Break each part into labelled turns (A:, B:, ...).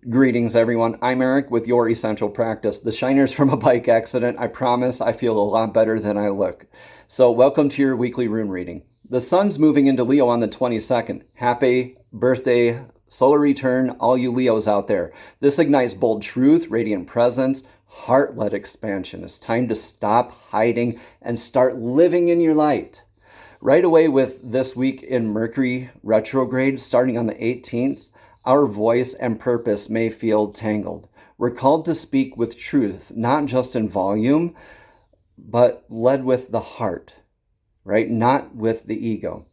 A: Greetings, everyone. I'm Eric with Your Essential Practice. The shiner's from a bike accident. I promise I feel a lot better than I look. So welcome to your weekly rune reading. The sun's moving into Leo on the 22nd. Happy birthday, solar return, all you Leos out there. This ignites bold truth, radiant presence, heart-led expansion. It's time to stop hiding and start living in your light. Right away with this week in Mercury retrograde, starting on the 18th, our voice and purpose may feel tangled. We're called to speak with truth, not just in volume, but led with the heart, right? Not with the ego.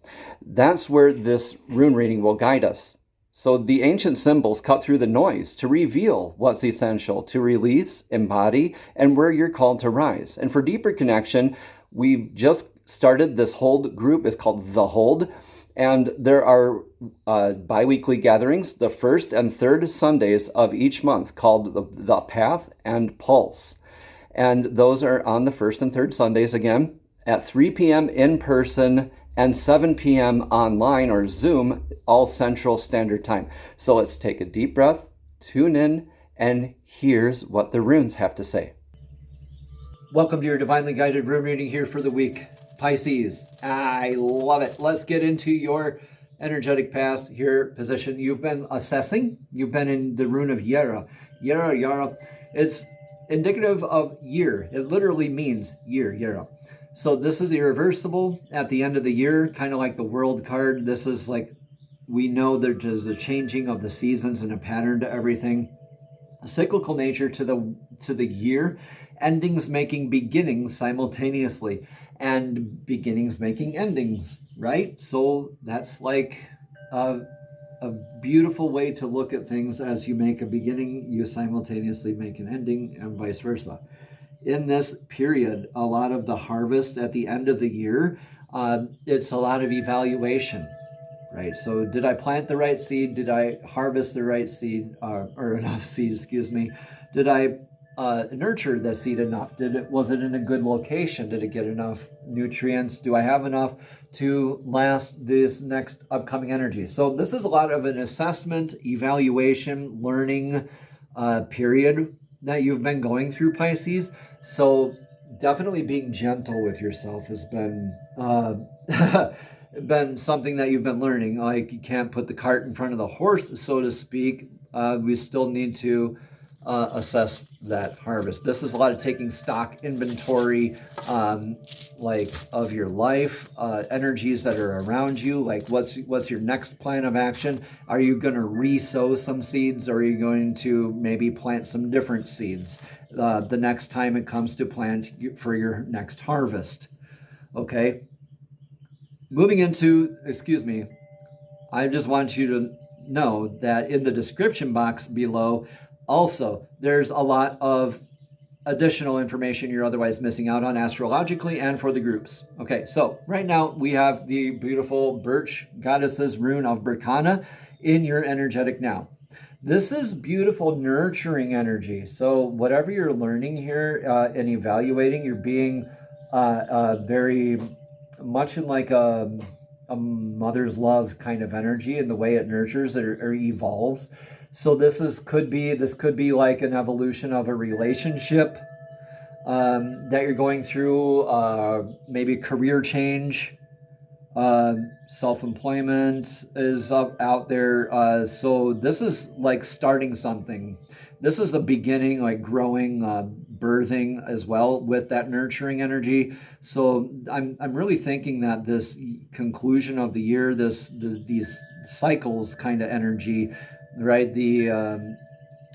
A: That's where this rune reading will guide us. So the ancient symbols cut through the noise to reveal what's essential, to release, embody, and where you're called to rise. And for deeper connection, we've just started this HŌLD group. It's called the HŌLD. And there are bi-weekly gatherings, the first and third Sundays of each month, called the Path and Pulse. And those are on the first and third Sundays, again, at 3 p.m. in person and 7 p.m. online or Zoom, all Central Standard Time. So let's take a deep breath, tune in, and here's what the runes have to say. Welcome to your Divinely Guided Rune reading here for the week. Pisces, I love it. Let's get into your energetic past here position. You've been assessing. You've been in the rune of Yara. Yara. It's indicative of year. It literally means year, Yara. So this is irreversible at the end of the year, kind of like the world card. This is like, we know there's a changing of the seasons and a pattern to everything. A cyclical nature to the year, endings making beginnings simultaneously, and beginnings making endings, right? So that's like a beautiful way to look at things. As you make a beginning, you simultaneously make an ending, and vice versa. In this period, a lot of the harvest at the end of the year, it's a lot of evaluation, right? So did I plant the right seed? Did I harvest the right seed, or enough seed, excuse me? Did I nurture the seed enough? Was it in a good location? Did it get enough nutrients? Do I have enough to last this next upcoming energy? So this is a lot of an assessment, evaluation, learning period that you've been going through, Pisces. So definitely being gentle with yourself has been been something that you've been learning. Like, you can't put the cart in front of the horse, so to speak. We still need to assess that harvest. This is a lot of taking stock, inventory, like of your life, energies that are around you. Like, what's your next plan of action? Are you going to re-sow some seeds, or are you going to maybe plant some different seeds the next time it comes to plant for your next harvest? Okay. Moving into, I just want you to know that in the description box below, also, there's a lot of additional information you're otherwise missing out on astrologically and for the groups. Okay, so right now we have the beautiful Birch Goddess's rune of Berkana in your energetic now. This is beautiful, nurturing energy. So whatever you're learning here and evaluating, you're being very much in like a mother's love kind of energy, in the way it nurtures or evolves. So this could be like an evolution of a relationship that you're going through, maybe career change, self-employment is out there. So this is like starting something. This is a beginning, like growing, birthing as well with that nurturing energy. So I'm really thinking that this conclusion of the year, these cycles kind of energy, right? The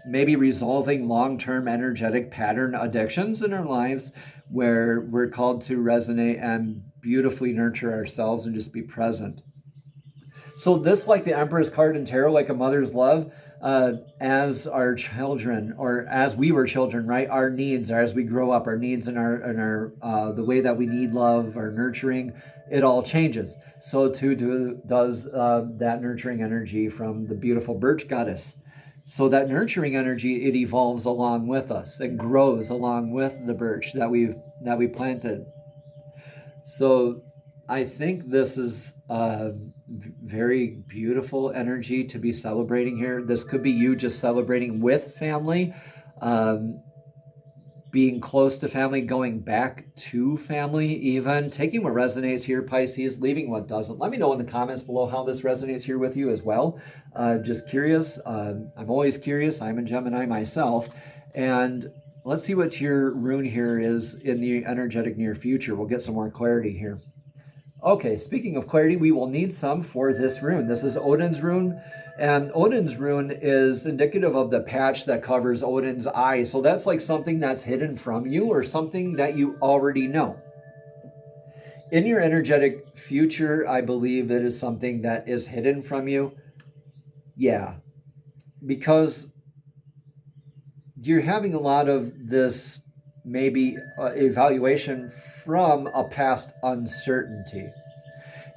A: maybe resolving long-term energetic pattern addictions in our lives, where we're called to resonate and beautifully nurture ourselves and just be present. So this, like the Emperor's card in tarot, like a mother's love, as our children, or as we were children, right? Our needs, or as we grow up, our needs and our the way that we need love, our nurturing, it all changes. So too does that nurturing energy from the beautiful Birch Goddess. So that nurturing energy, it evolves along with us. It grows along with the birch that we planted. So I think this is very beautiful energy to be celebrating here. This could be you just celebrating with family, being close to family, going back to family even, taking what resonates here, Pisces, leaving what doesn't. Let me know in the comments below how this resonates here with you as well. Just curious. I'm always curious. I'm a Gemini myself. And let's see what your rune here is in the energetic near future. We'll get some more clarity here. Okay, speaking of clarity, we will need some for this rune. This is Odin's rune, and Odin's rune is indicative of the patch that covers Odin's eye. So that's like something that's hidden from you or something that you already know. In your energetic future, I believe it is something that is hidden from you. Yeah, because you're having a lot of this maybe evaluation from a past uncertainty.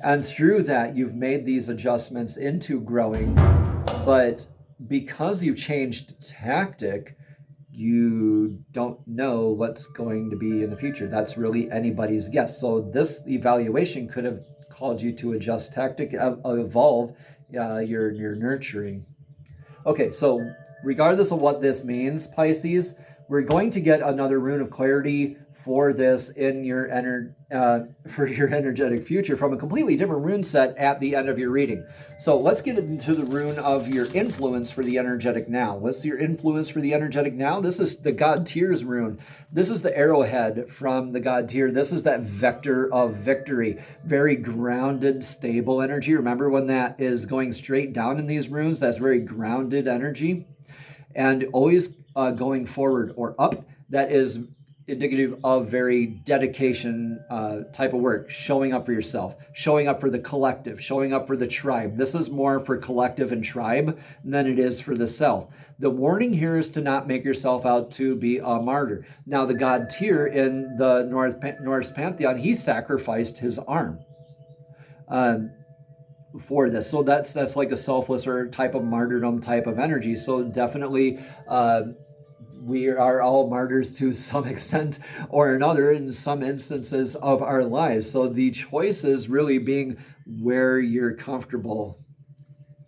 A: And through that, you've made these adjustments into growing. But because you changed tactic, you don't know what's going to be in the future. That's really anybody's guess. So this evaluation could have called you to adjust tactic, evolve your nurturing. Okay, so regardless of what this means, Pisces, we're going to get another rune of clarity for this in your for your energetic future from a completely different rune set at the end of your reading. So let's get into the rune of your influence for the energetic now. What's your influence for the energetic now? This is the God Tyr's rune. This is the arrowhead from the God Tyr. This is that vector of victory. Very grounded, stable energy. Remember when that is going straight down in these runes, that's very grounded energy. And always going forward or up, that is indicative of very dedication type of work, showing up for yourself, showing up for the collective, showing up for the tribe. This is more for collective and tribe than it is for the self. The warning here is to not make yourself out to be a martyr. Now, the God Tyr in the Norse pantheon, he sacrificed his arm for this. So that's like a selfless or type of martyrdom type of energy. So definitely we are all martyrs to some extent or another in some instances of our lives. So the choice is really being where you're comfortable.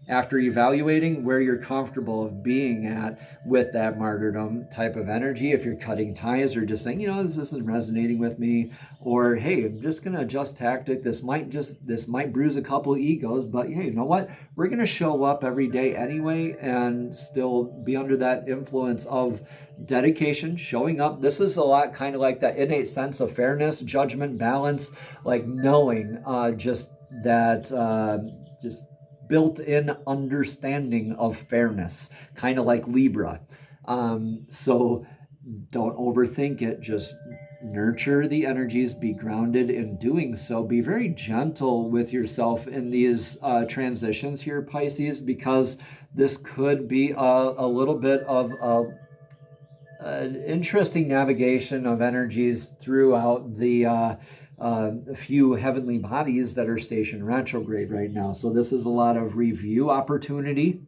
A: After evaluating where you're comfortable of being at with that martyrdom type of energy, if you're cutting ties or just saying, you know, this isn't resonating with me, or hey, I'm just going to adjust tactic. This might bruise a couple egos, but hey, you know what? We're going to show up every day anyway and still be under that influence of dedication, showing up. This is a lot kind of like that innate sense of fairness, judgment, balance, like knowing just built-in understanding of fairness, kind of like Libra. So don't overthink it. Just nurture the energies, be grounded in doing so. Be very gentle with yourself in these transitions here, Pisces, because this could be a little bit of an interesting navigation of energies throughout the a few heavenly bodies that are stationed retrograde right now. So this is a lot of review opportunity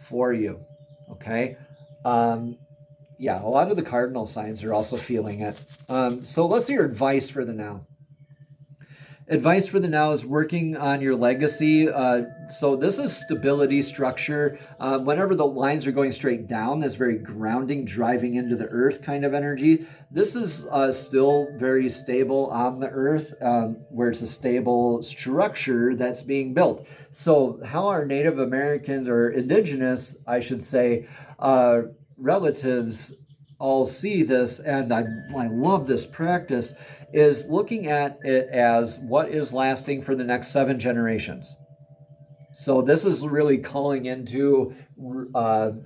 A: for you. Okay. Yeah, a lot of the cardinal signs are also feeling it. So let's do your advice for the now. Advice for the now is working on your legacy. So this is stability, structure. Whenever the lines are going straight down, that's very grounding, driving into the earth kind of energy. This is still very stable on the earth, where it's a stable structure that's being built. So how our Native Americans or indigenous, I should say, relatives all see this, and I love this practice, is looking at it as what is lasting for the next 7 generations. So this is really calling into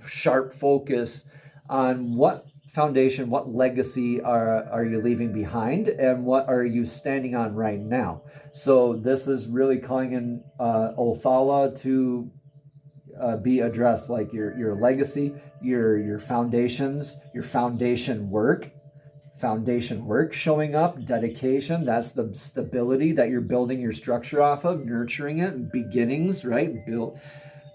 A: sharp focus on what foundation, what legacy are you leaving behind, and what are you standing on right now. So this is really calling in Othala to be addressed, like your legacy, your foundations, your foundation work showing up, dedication. That's the stability that you're building your structure off of, nurturing it, beginnings, right?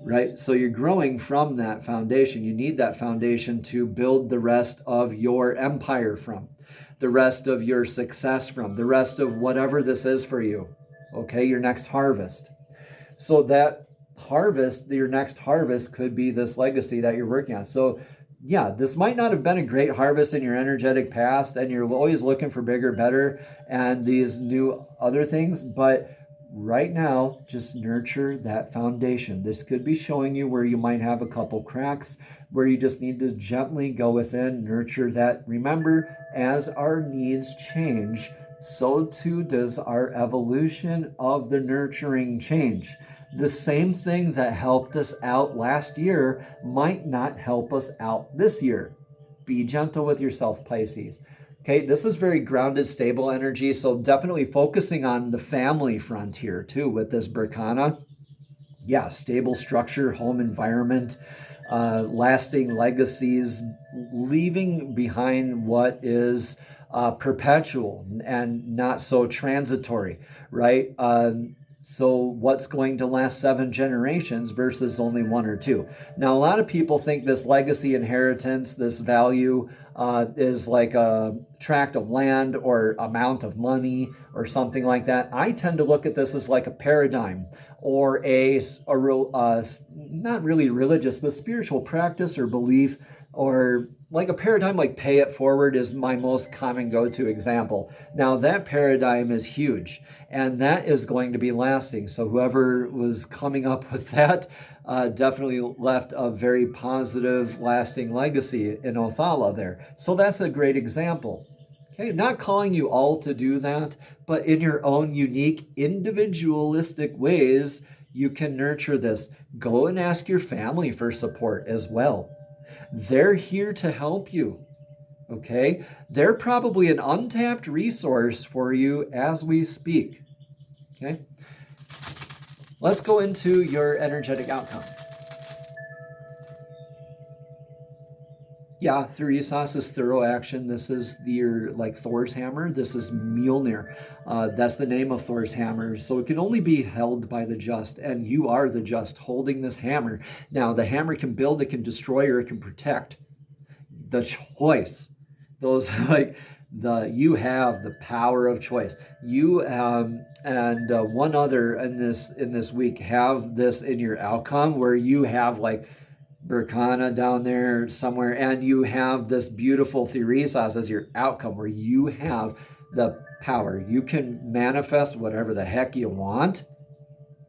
A: Right? So you're growing from that foundation. You need that foundation to build the rest of your empire from. the rest of your success from, the rest of whatever this is for you, okay, your next harvest. So that harvest, your next harvest could be this legacy that you're working on. So yeah, this might not have been a great harvest in your energetic past, and you're always looking for bigger, better, and these new other things, but right now, just nurture that foundation. This could be showing you where you might have a couple cracks, where you just need to gently go within, nurture that. Remember, as our needs change, so too does our evolution of the nurturing change. The same thing that helped us out last year might not help us out this year. Be gentle with yourself, Pisces. Okay, this is very grounded, stable energy, so definitely focusing on the family front here too with this Berkana. Yeah, stable structure, home environment, lasting legacies, leaving behind what is perpetual and not so transitory, right? So what's going to last 7 generations versus only 1 or 2? Now, a lot of people think this legacy inheritance, this value is like a tract of land or amount of money or something like that. I tend to look at this as like a paradigm or a real, not really religious, but spiritual practice or belief, or like a paradigm like pay it forward is my most common go-to example. Now that paradigm is huge and that is going to be lasting. So whoever was coming up with that definitely left a very positive, lasting legacy in Othala there. So that's a great example. Okay, not calling you all to do that, but in your own unique, individualistic ways, you can nurture this. Go and ask your family for support as well. They're here to help you, okay? They're probably an untapped resource for you as we speak, okay? Let's go into your energetic outcome. Yeah, Thurisas is thorough action. This is your, like Thor's hammer. This is Mjolnir. That's the name of Thor's hammer. So it can only be held by the just, and you are the just holding this hammer. Now, the hammer can build, it can destroy, or it can protect. The choice, those like you have the power of choice. You and one other in this week have this in your outcome where you have like Berkana down there somewhere, and you have this beautiful Theresas as your outcome where you have the power. You can manifest whatever the heck you want,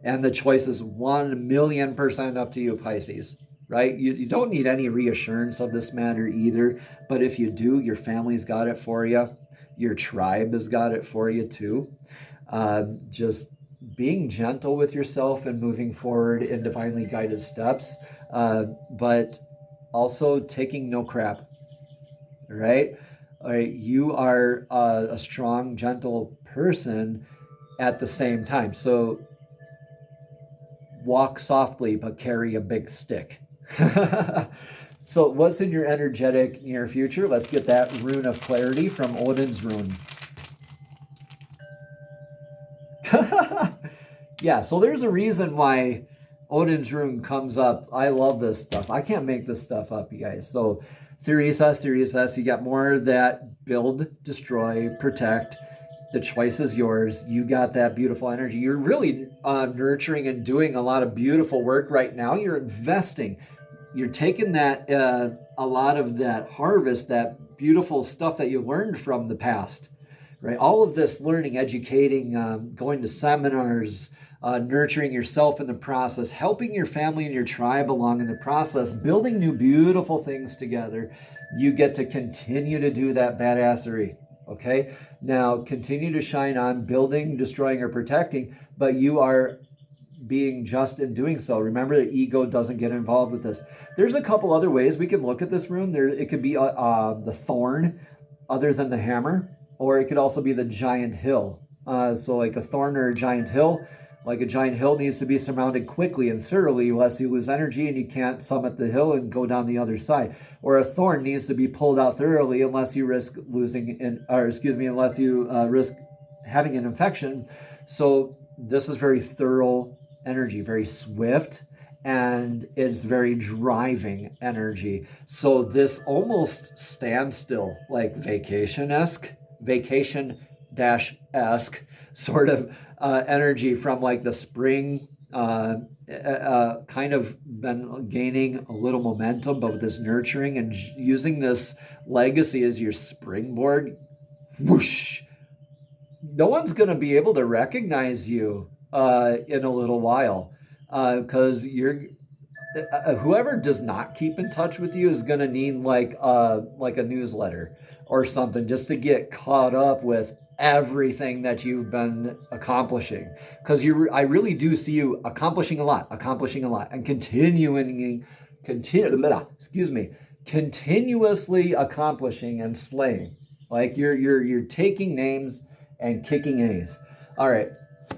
A: and the choice is 1,000,000% up to you, Pisces, right? You don't need any reassurance of this matter either, but if you do, your family's got it for you. Your tribe has got it for you too. Just being gentle with yourself and moving forward in divinely guided steps, but also taking no crap, right? All right, you are a strong, gentle person at the same time. So walk softly, but carry a big stick. So what's in your energetic near future? Let's get that rune of clarity from Odin's rune. Yeah, so there's a reason why Odin's rune comes up. I love this stuff. I can't make this stuff up, you guys. So Theresas, you got more that build, destroy, protect. The choice is yours. You got that beautiful energy. You're really nurturing and doing a lot of beautiful work right now. You're investing. You're taking that, a lot of that harvest, that beautiful stuff that you learned from the past, right? All of this learning, educating, going to seminars, nurturing yourself in the process, helping your family and your tribe along in the process, building new beautiful things together. You get to continue to do that badassery, okay? Now, continue to shine on building, destroying, or protecting, but you are being just in doing so. Remember that ego doesn't get involved with this. There's a couple other ways we can look at this rune. It could be the thorn other than the hammer, or it could also be the giant hill. So like a thorn or a giant hill. Like a giant hill needs to be surmounted quickly and thoroughly, lest you lose energy and you can't summit the hill and go down the other side. Or a thorn needs to be pulled out thoroughly, unless you risk unless you risk having an infection. So this is very thorough energy, very swift, and it's very driving energy. So this almost standstill, like vacation-esque, vacation-esque sort of energy from like the spring, kind of been gaining a little momentum, but with this nurturing and using this legacy as your springboard. Whoosh! No one's going to be able to recognize you in a little while, because you're whoever does not keep in touch with you is going to need like a newsletter or something just to get caught up with everything that you've been accomplishing, because I really do see you accomplishing a lot, and continuously accomplishing and slaying. Like you're taking names and kicking A's. All right.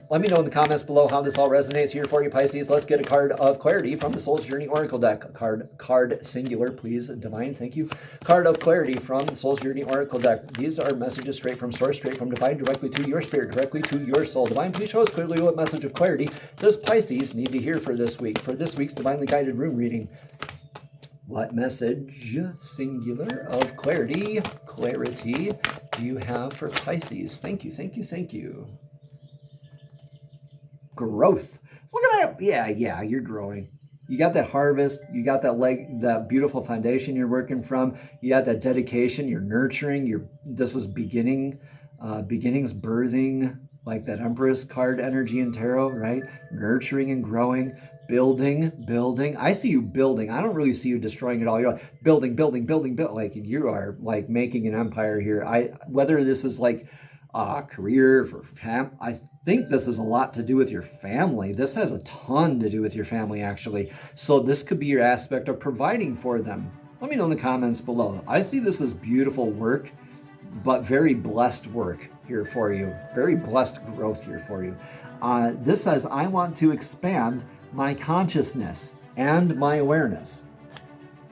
A: Let me know in the comments below how this all resonates here for you, Pisces. Let's get a card of clarity from the Soul's Journey Oracle deck. Card singular, please, Divine. Thank you. Card of clarity from the Soul's Journey Oracle deck. These are messages straight from Source, straight from Divine, directly to your spirit, directly to your soul. Divine, please show us clearly what message of clarity does Pisces need to hear for this week, for this week's Divinely Guided Rune reading. What message, singular, of clarity do you have for Pisces? Thank you, thank you, thank you. Growth. Look at that. Yeah, you're growing. You got that harvest. You got that beautiful foundation you're working from. You got that dedication. You're nurturing. This is beginnings, birthing, like that Empress card energy in tarot, right? Nurturing and growing, building. I see you building. I don't really see you destroying it all. You're like building. Like you are like making an empire here. Whether this is like career, for I think this is a lot to do with your family. This has a ton to do with your family, actually. So this could be your aspect of providing for them. Let me know in the comments below. I see this as beautiful work, but very blessed work here for you. Very blessed growth here for you. This says, I want to expand my consciousness and my awareness.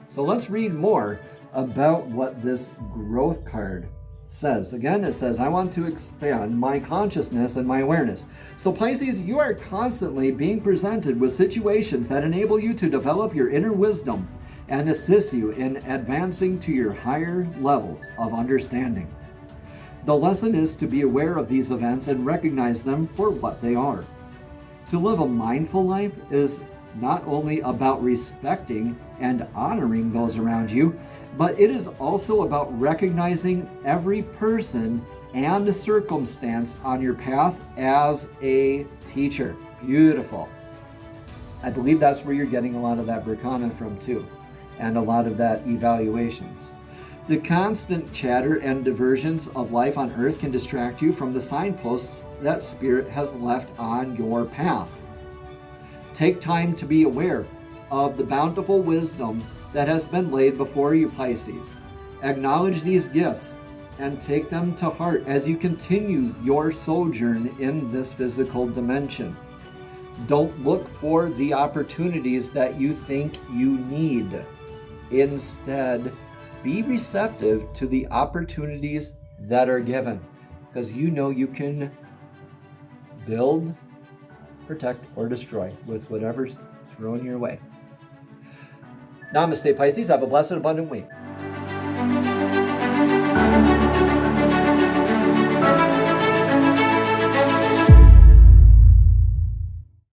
A: So let's read more about what this growth card says. Again, it says, I want to expand my consciousness and my awareness. So Pisces, you are constantly being presented with situations that enable you to develop your inner wisdom and assist you in advancing to your higher levels of understanding. The lesson is to be aware of these events and recognize them for what they are. To live a mindful life is not only about respecting and honoring those around you, but it is also about recognizing every person and circumstance on your path as a teacher. Beautiful. I believe that's where you're getting a lot of that Berkana from too, and a lot of that evaluations. The constant chatter and diversions of life on earth can distract you from the signposts that Spirit has left on your path. Take time to be aware of the bountiful wisdom that has been laid before you, Pisces. Acknowledge these gifts and take them to heart as you continue your sojourn in this physical dimension. Don't look for the opportunities that you think you need. Instead, be receptive to the opportunities that are given, because you know you can build, protect, or destroy with whatever's thrown your way. Namaste, Pisces. Have a blessed, abundant week.